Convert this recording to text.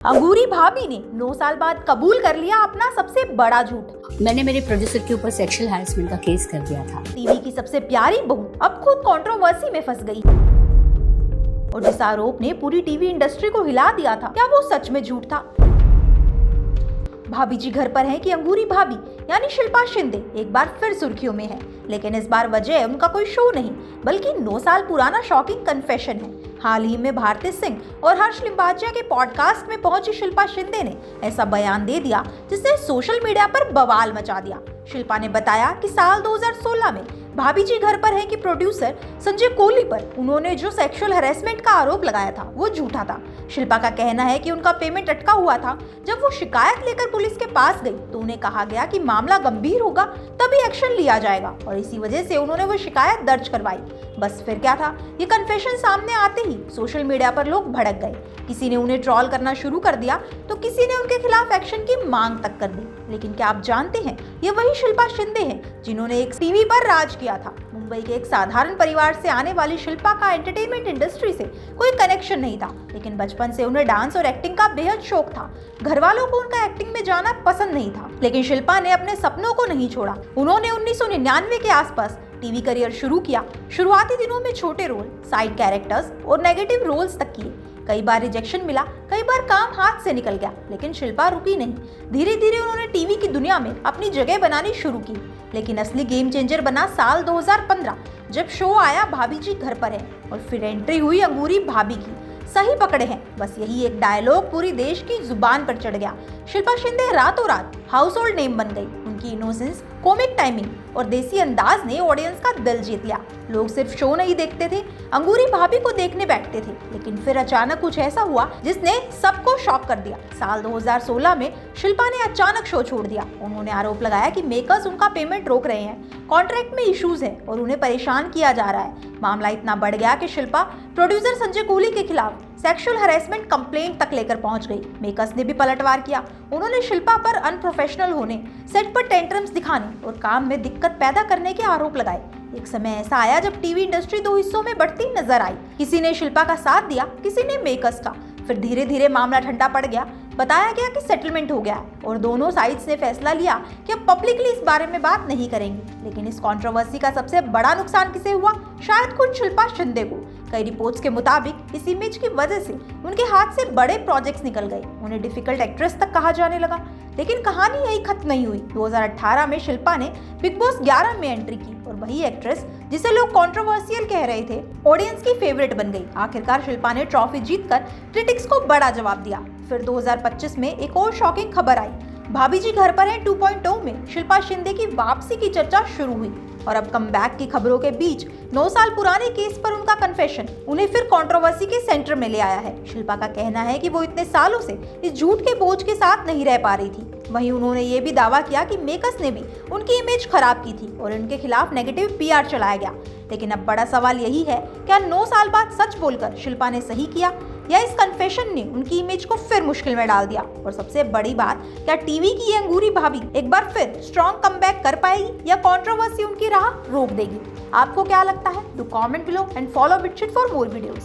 अंगूरी भाभी ने 9 साल बाद कबूल कर लिया अपना सबसे बड़ा झूठ। मैंने मेरे प्रोड्यूसर के ऊपर सेक्सुअल हैरेसमेंट का केस कर दिया था। टीवी की सबसे प्यारी बहू अब खुद कंट्रोवर्सी में फंस गई और जिस आरोप ने पूरी टीवी इंडस्ट्री को हिला दिया था, क्या वो सच में झूठ था? भाभी जी घर पर हैं कि अंगूरी भाभी यानी शिल्पा शिंदे एक बार फिर सुर्खियों में है, लेकिन इस बार वजह उनका कोई शो नहीं बल्कि 9 साल पुराना शॉकिंग कन्फेशन है। हाल ही में भारती सिंह और हर्ष लिम्बाचिया के पॉडकास्ट में पहुंची शिल्पा शिंदे ने ऐसा बयान दे दिया जिसने सोशल मीडिया पर बवाल मचा दिया। शिल्पा ने बताया कि साल 2016 में भाभी जी घर पर है कि प्रोड्यूसर संजय कोहली पर उन्होंने जो सेक्सुअल हैरेसमेंट का आरोप लगाया था वो झूठा था। शिल्पा का कहना है कि उनका पेमेंट अटका हुआ था। जब वो शिकायत लेकर पुलिस के पास गई तो उन्हें कहा गया कि मामला गंभीर होगा तभी एक्शन लिया जाएगा और इसी वजह से उन्होंने वो शिकायत दर्ज करवाई। बस फिर क्या था, ये कन्फेशन सामने आते ही सोशल मीडिया पर लोग भड़क गए। किसी ने उन्हें ट्रोल करना शुरू कर दिया तो किसी ने उनके खिलाफ एक्शन की मांग तक कर दी। लेकिन क्या आप जानते हैं, ये वही शिल्पा शिंदे हैं जिन्होंने एक टीवी पर राज किया था। मुंबई के एक साधारण परिवार से आने वाली शिल्पा का एंटरटेनमेंट इंडस्ट्री से कोई कनेक्शन नहीं था, लेकिन बचपन से उन्हें डांस और एक्टिंग का बेहद शौक था। घर वालों को उनका एक्टिंग में जाना पसंद नहीं था, लेकिन शिल्पा ने अपने सपनों को नहीं छोड़ा। उन्होंने 1999 के आसपास टीवी करियर शुरू किया। शुरुआती दिनों में छोटे रोल, साइड कैरेक्टर्स और नेगेटिव रोल्स तक किए। कई बार रिजेक्शन मिला, कई बार काम हाथ से निकल गया, लेकिन शिल्पा रुकी नहीं। धीरे धीरे उन्होंने टीवी की दुनिया में अपनी जगह बनानी शुरू की, लेकिन असली गेम चेंजर बना साल 2015 जब शो आया भाभी जी घर पर है और फिर एंट्री हुई अंगूरी भाभी की। सही पकड़े हैं, बस यही एक डायलॉग पूरी देश की जुबान पर चढ़ गया। शिल्पा शिंदे रातों रात हाउस होल्ड नेम बन गई। उनकी इनोसेंस, कॉमिक टाइमिंग और देसी अंदाज ने ऑडियंस का दिल जीत लिया। लोग सिर्फ शो नहीं देखते थे, अंगूरी भाभी को देखने बैठते थे। लेकिन फिर अचानक कुछ ऐसा हुआ जिसने सबको शॉक कर दिया। साल 2016 में शिल्पा ने अचानक शो छोड़ दिया। उन्होंने आरोप लगाया कि मेकर्स उनका पेमेंट रोक रहे हैं, कॉन्ट्रैक्ट में इश्यूज है और उन्हें परेशान किया जा रहा है। मामला इतना बढ़ गया कि शिल्पा प्रोड्यूसर संजय कोहली के खिलाफ सेक्सुअल हैरेसमेंट कंप्लेंट तक लेकर पहुंच गई। मेकर्स ने भी पलटवार किया। उन्होंने शिल्पा पर अनप्रोफेशनल होने, सेट पर टेंट्रम्स दिखाने और काम में दिक्कत पैदा करने के आरोप लगाए। एक समय ऐसा आया जब टीवी इंडस्ट्री 2 हिस्सों में बढ़ती नजर आई। किसी ने शिल्पा का साथ दिया, किसी ने मेकर्स का। फिर धीरे धीरे मामला ठंडा पड़ गया। बताया गया कि सेटलमेंट हो गया है और दोनों साइड्स ने फैसला लिया कि अब पब्लिकली इस बारे में बात नहीं करेंगे। लेकिन इस कंट्रोवर्सी का सबसे बड़ा नुकसान किसे हुआ? शायद खुद शिल्पा शिंदे को। कई रिपोर्ट्स के मुताबिक इस इमेज की वजह से उनके हाथ से बड़े प्रोजेक्ट्स निकल गए। उन्हें डिफिकल्ट एक्ट्रेस तक कहा जाने लगा। लेकिन कहानी यही खत्म नहीं हुई। 2018 में शिल्पा ने बिग बॉस 11 में एंट्री की और वही एक्ट्रेस जिसे लोग कंट्रोवर्शियल कह रहे थे, ऑडियंस की फेवरेट बन गई। आखिरकार शिल्पा ने ट्रॉफी जीतकर क्रिटिक्स को बड़ा जवाब दिया। फिर 2025 में एक और शॉकिंग खबर आई। भाभी जी घर पर है 2.0 में शिल्पा शिंदे की वापसी की चर्चा शुरू हुई और अब कमबैक की खबरों के बीच 9 साल पुराने केस पर उनका कन्फेशन उन्हें फिर कंट्रोवर्सी के सेंटर में ले आया है। शिल्पा का कहना है कि वो इतने सालों से इस झूठ के बोझ के साथ नहीं रह पा रही थी। वहीं उन्होंने ये भी दावा किया कि मेकर्स ने भी उनकी इमेज खराब की थी और उनके खिलाफ नेगेटिव पीआर चलाया गया। लेकिन अब बड़ा सवाल यही है, क्या 9 साल बाद सच बोलकर शिल्पा ने सही किया या इस कन्फेशन ने उनकी इमेज को फिर मुश्किल में डाल दिया? और सबसे बड़ी बात, क्या टीवी की ये अंगूरी भाभी एक बार फिर स्ट्रॉन्ग कमबैक कर पाएगी या कंट्रोवर्सी उनकी राह रोक देगी? आपको क्या लगता है? Do comment below and follow Bitsheet for more videos.